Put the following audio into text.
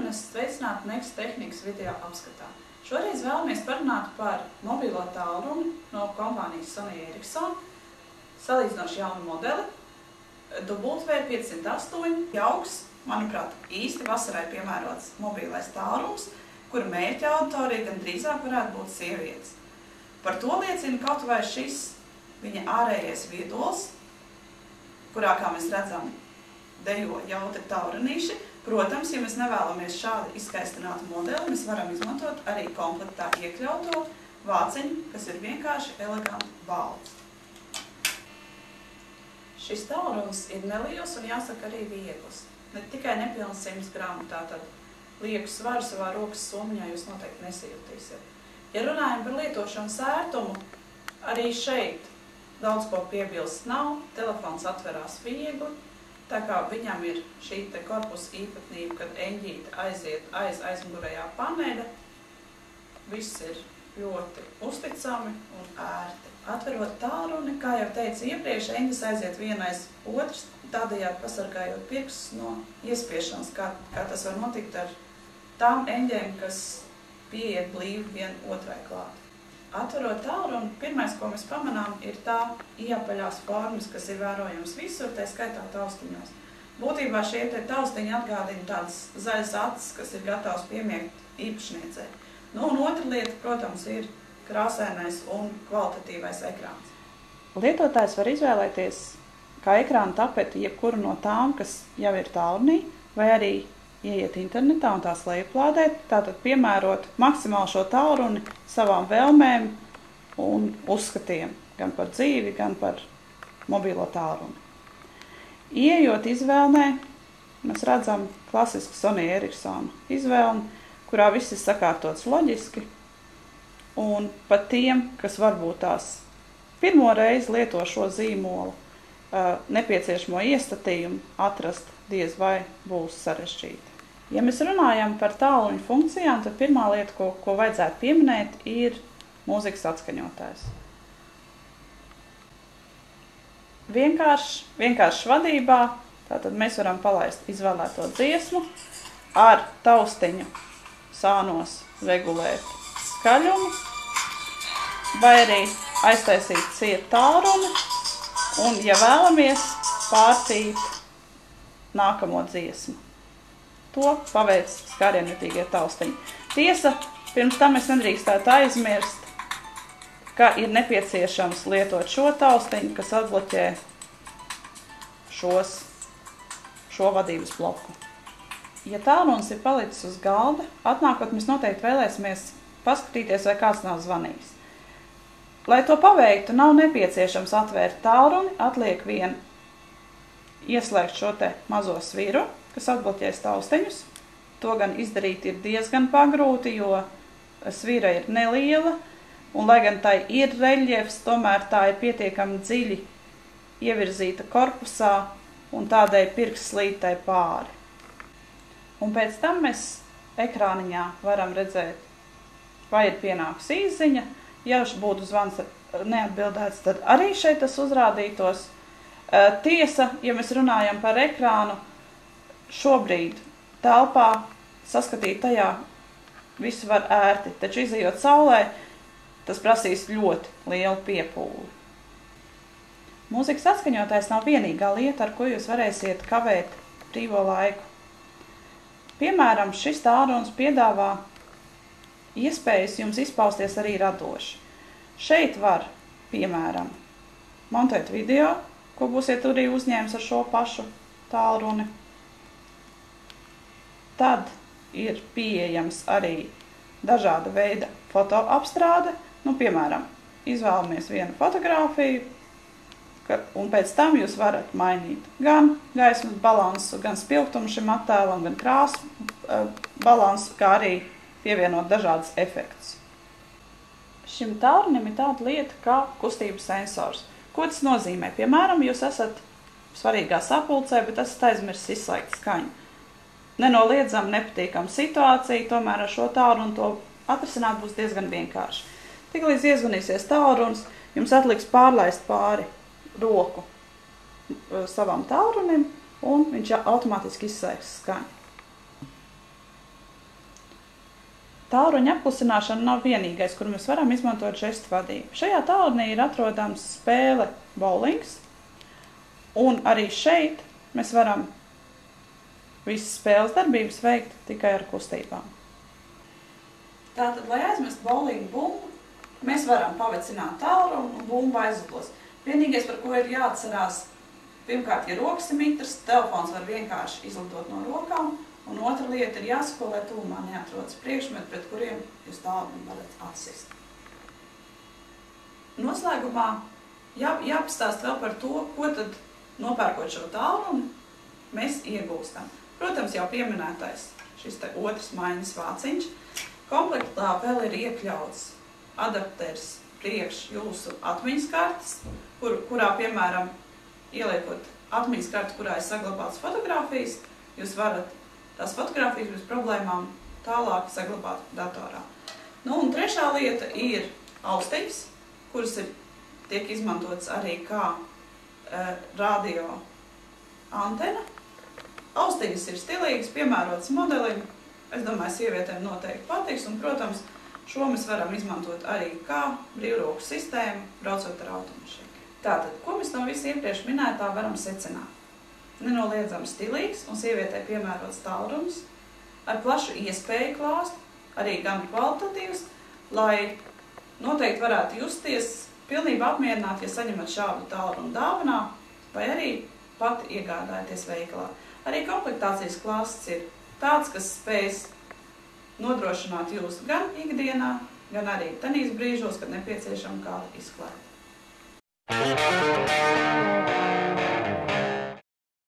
un es sveicinātu Next tehnikas video apskatā. Šoreiz vēlamies parunāt par mobilo tālruni no kompānijas Sony Ericsson, salīdzinoši jaunu modeli, W508, jauks, manuprāt, īsti vasarai piemērots mobilais tālrunis, kura mērķa auditorija gan drīzāk varētu būt sievietes. Par to liecina kaut vai šis viņa ārējais viedols, kurā, kā mēs redzam, dejo jautri taurunīši. Protams, ja mēs nevēlamies šādi izskaistinātu modeli, mēs varam izmantot arī komplektā iekļauto vāciņu, kas ir vienkārši eleganti balts. Šis tālrunis ir neliels un jāsaka arī viegls. Ne tikai nepilns 100 gramu, tātad lieku svaru savā rokas somiņā jūs noteikti nesajūtīsiet. Ja runājam par lietošanas ērtumu, arī šeit daudz ko piebilst nav, telefons atverās viegli, tā kā viņam ir šī te korpusa īpatnība, kad eņģīte aiziet aiz aizmugurējā paneļa, viss ir ļoti uzticami un ērti. Atverot tālruni, kā jau teicu iepriekš, eņģis aiziet vienais otrs, tādējādi pasargājot pirkstus no iespiešanas, kā tas var notikt ar tām eņģēm, kas pieiet blīvi vien otrai klāt. Atverot tālruni, pirmais, ko mēs pamanām, ir tā iepaļās formas, kas ir vērojams visur, tā skaitā taustiņos. Būtībā šie te taustiņi atgādina tādas zaļas acis, kas ir gatavs piemiegt īpašniecei. Nu, un otra lieta, protams, ir krāsainais un kvalitatīvais ekrāns. Lietotājs var izvēlēties kā ekrāna tapeti jebkuru no tām, kas jau ir tālrunī, vai arī ieiet internetā un tās lejuplādēt, tātad piemērot maksimāli šo tālruni savām vēlmēm un uzskatiem, gan par dzīvi, gan par mobilo tālruni. Ieejot izvēlnē, mēs redzam klasisku Sony Ericsson izvēlni, kurā viss ir sakārtots loģiski, un pat tiem, kas varbūt tās pirmo reizi lieto šo zīmolu, nepieciešamo iestatījumu atrast diez vai būs sarežģīti. Ja mēs runājam par tālruņa funkcijām, tad pirmā lieta, ko vajadzētu pieminēt, ir mūzikas atskaņotājs. Vienkārši vadībā, tātad mēs varam palaist izvēlēto dziesmu, ar taustiņu sānos regulēt skaļumu, vai arī aiztaisīt cietu tālruni, un, ja vēlamies, pārtīt nākamo dziesmu. To paveic skārienjutīgie taustiņi. Tiesa, pirms tam es nedrīkstētu aizmirst, ka ir nepieciešams lietot šo taustiņu, kas atbloķē šo vadības bloku. Ja tālrunis ir palicis uz galda, atnākot mēs noteikti vēlēsimies paskatīties, vai kāds nav zvanījis. Lai to paveiktu, nav nepieciešams atvērt tālruni, atliek vien ieslēgt šo te mazo sviru, kas atbloķēs taustiņus. To gan izdarīt ir diezgan pagrūti, jo svira ir neliela, un lai gan tai ir reļjefs, tomēr tā ir pietiekami dziļi ievirzīta korpusā, un tādēļ pirksts slīd tai pāri. Un pēc tam mēs ekrāniņā varam redzēt, vai ir pienākusi īsziņa. Ja būtu zvans neatbildēts, tad arī šeit tas uzrādītos. Tiesa, ja mēs runājam par ekrānu, šobrīd telpā saskatīt tajā visu var ērti, taču izejot saulē, tas prasīs ļoti lielu piepūli. Mūzikas atskaņotājs nav vienīgā lieta, ar ko jūs varēsiet kavēt brīvo laiku. Piemēram, šis tālrunis piedāvā iespējas jums izpausties arī radoši. Šeit var, piemēram, montēt video, ko būsiet arī uzņēmis ar šo pašu tālruni. Tad ir pieejams arī dažāda veida fotoapstrāde. Nu, piemēram, izvēlamies vienu fotogrāfiju, un pēc tam jūs varat mainīt gan gaismas balansu, gan spilgtumu šim attēlam, gan krāsu balansu, kā arī pievienot dažādas efektus. Šim tālrunim ir tāda lieta kā kustības sensors. Ko tas nozīmē? Piemēram, jūs esat svarīgā sapulcē, bet esat aizmirsis izslēgt skaņu. Nenoliedzam nepatīkama situācija, tomēr ar šo tālruni to atrisināt būs diezgan vienkārši. Tiklīdz iezvanīsies tālrunis, jums atliks pārlaist pāri roku savam tālrunim, un viņš automātiski izslēgs skaņu. tālruņa apklusināšana nav vienīgais, kur mēs varam izmantot žestu vadību. Šajā tālrunī ir atrodams spēle bowlings, un arī šeit mēs varam visas spēles darbības veikt tikai ar kustībām. Tātad, lai aizmestu bowlingu bumbu, mēs varam pavecināt tālruni un bumba aizlidos. Vienīgais, par ko ir jāatcerās, pirmkārt, ja rokas ir mitras, telefons var vienkārši izlidot no rokām, un otra lieta ir jāsako, lai tūmā neatrodas priekšmeti, pret kuriem jūs tālruni varat atsist. Noslēgumā jāpastāst vēl par to, ko tad nopērkot šo tālruni mēs iegūstam. Protams, jau pieminētais šis te otrs maiņas vāciņš. Komplektā vēl ir iekļauts adapters priekš jūsu atmiņas kartes, kurā, piemēram, ieliekot atmiņas karti, kurā ir saglabātas fotogrāfijas, jūs varat tās fotogrāfijas bez problēmām tālāk saglabāt datorā. Nu, un trešā lieta ir austiņas, kuras tiek izmantotas arī kā radio antena. Austiņas ir stilīgas, piemērotas modelim. Es domāju, sievietēm noteikti patiks, un, protams, šo mēs varam izmantot arī kā brīvroku sistēmu, braucot ar automašīnu. Tātad, ko mēs no visu iepriekš minētā varam secināt? Nenoliedzami stilīgs un sievietē piemērots tālrunis, ar plašu iespēju klāstu, arī gan kvalitatīvs, lai noteikti varētu justies pilnībā apmierināt, ja saņemat šādu tālruni dāvanā, vai arī pati iegādājaties veikalā. Arī komplektācijas klāsts ir tāds, kas spējas nodrošināt jūs gan ikdienā, gan arī tanīs brīžos, kad nepieciešama kāda izklaide.